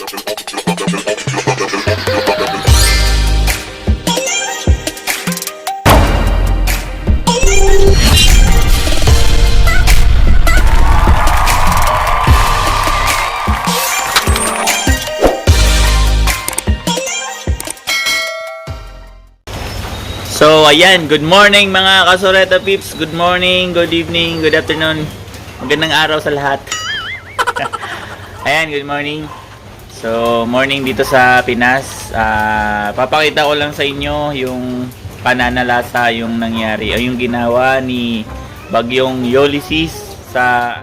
So, ayan. Good morning mga Kasoreta Pips. Good morning, good evening, good afternoon. Magandang araw sa lahat. Ayan, good morning. So, morning dito sa Pinas. Papakita ko lang sa inyo yung pananalasa yung nangyari o yung ginawa ni Bagyong Ulysses sa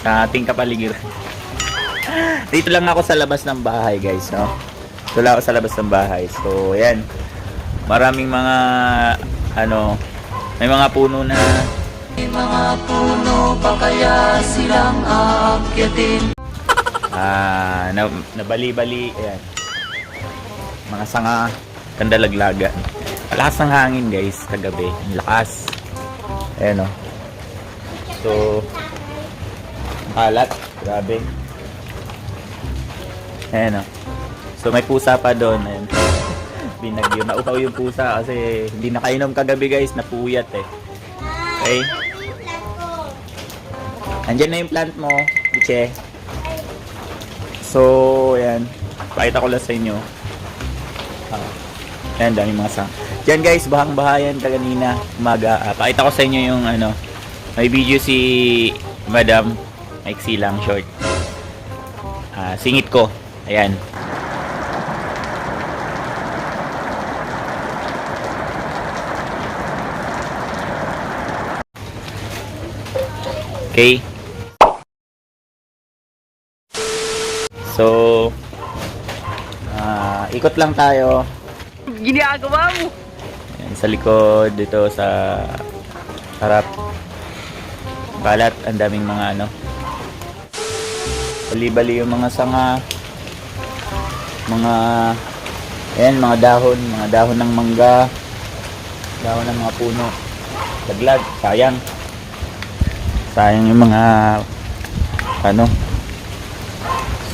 sa ating kapaligiran. Dito lang ako sa labas ng bahay, guys, no? Ito lang ako sa labas ng bahay. So, ayan. Maraming mga, may mga puno na. May mga puno pa kaya silang aakyatin. Nabali-bali. Ayan. Mga sanga, kandalaglagan. Malakas ng hangin, guys, kagabi. Ang lakas. Ayan, o. So, kalat. Grabe. Ayan, o. So may pusa pa doon. Ayan. Binagyo. Nauhaw yung pusa kasi hindi nakainom kagabi, guys. Napuyat eh. Okay? Andyan na yung plant mo, Biche. So, ayan. Pakita ko lang sa inyo. Ayan, daming mga sang. Diyan, guys, bahang-bahayan kanina umaga. Pakita ko sa inyo yung may video si Madam. Maiksi lang, short. Singit ko. Ayan. Okay. So, ikot lang tayo. Ginagawa mo! Ayan, sa likod, dito sa harap. Balat, ang daming mga bali-bali yung mga sanga. Ayan, mga dahon ng mangga. Dahon ng mga puno. Laglag, sayang. Sayang yung mga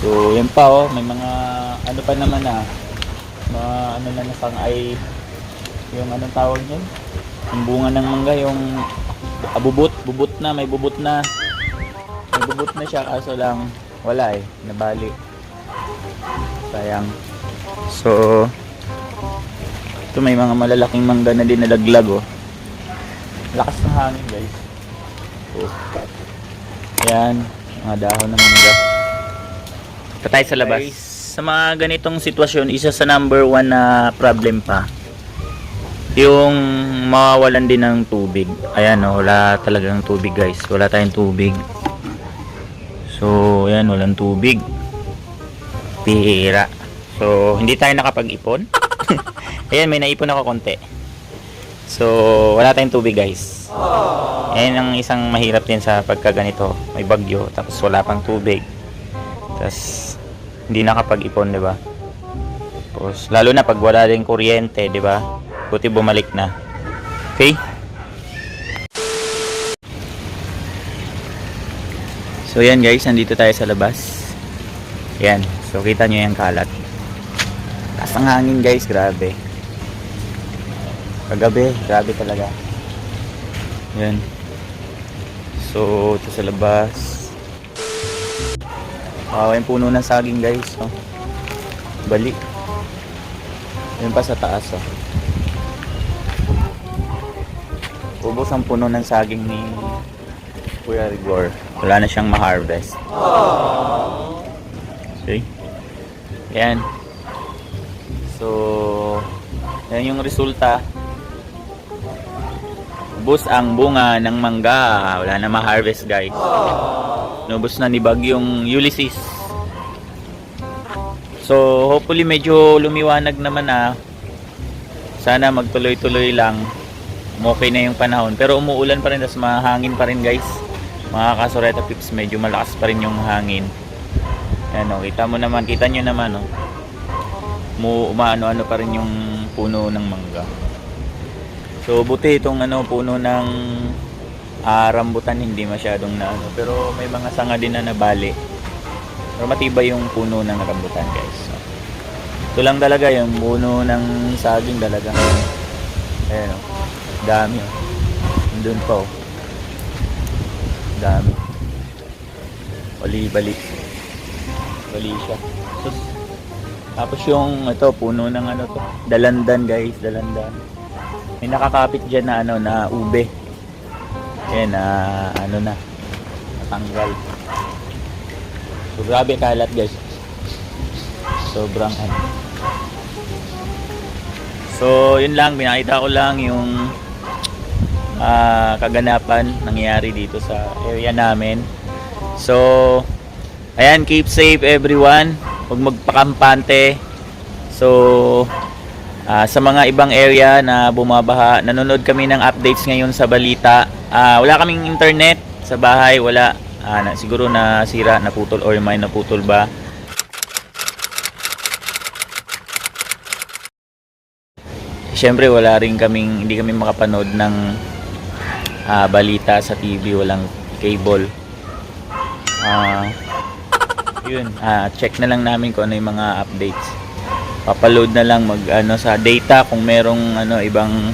So yan pa, may mga pa naman mga na nasangay yung tawag niyan, yung bunga ng mangga, yung bubot na, may bubot na siya, kaso lang wala nabali, sayang. So ito, may mga malalaking mangga na din nalaglag, lakas ng hangin, guys. Yan, mga dahon ng mangga. Ito tayo sa labas. Sa mga ganitong sitwasyon, isa sa number 1 na problem pa, yung mawawalan din ng tubig. Ayan, wala talagang tubig, guys. Wala tayong tubig. So, ayan, walang tubig. Pihira. So, hindi tayo nakapag-ipon. Ayan, may naipon ako konti. So, wala tayong tubig, guys. Ayan ang isang mahirap din sa pagkaganito. May bagyo, tapos wala pang tubig. Tapos, hindi nakapag-ipon, di ba? Tapos, lalo na pag wala din kuryente, di ba? Buti bumalik na. Okay? So, yan, guys. Nandito tayo sa labas. Yan. So, kita nyo yung kalat. Taas ang hangin, guys. Grabe. Kagabi, grabe talaga. Yan. So, ito sa labas. Yung puno ng saging, guys. Bali. Yan pa sa taas. Ubos ang puno ng saging ni Kuya Rigor. Wala na siyang ma-harvest. See? Yan. So, yan yung resulta. Ubos ang bunga ng mangga. Wala na ma-harvest, guys. Nubos na ni Bagyong Ulysses. So, hopefully medyo lumiwanag naman Sana magtuloy-tuloy lang. Okay na yung panahon. Pero umuulan pa rin, tas mahangin pa rin, guys. Mga Kasoreta Pips, medyo malakas pa rin yung hangin. Ayan, kita mo naman, kita nyo naman, umaano-ano pa rin yung puno ng mangga. So, buti itong puno ng rambutan hindi masyadong pero may mga sanga din na nabali. Pero matibay yung puno ng rambutan, guys. So, ito lang talaga yung puno ng saging talaga. Ayan o. Dami o. Doon pa o. Dami. Bali siya. Tapos yung ito, puno ng ano to. Dalandan, guys. Dalandan. May nakakapit dyan na ano, na ube. Ayan, ano na. Natanggal. So, grabe kalat, guys. Sobrang ano. So, yun lang. Pinakita ko lang yung kaganapan nangyayari dito sa area namin. So, ayan, keep safe everyone. Huwag magpakampante. So, sa mga ibang area na bumabaha, nanonood kami ng updates ngayon sa balita. Wala kaming internet sa bahay, wala. Siguro nasira, naputol or may naputol ba. Siyempre wala rin kaming, hindi kami makapanood ng balita sa TV, walang cable. Yun, check na lang namin kung ano yung mga updates. Papaload na lang sa data kung merong ibang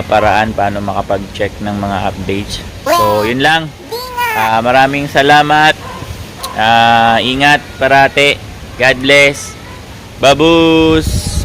paraan paano makapag-check ng mga updates. So, yun lang. Maraming salamat. Ingat parate. God bless. Babus!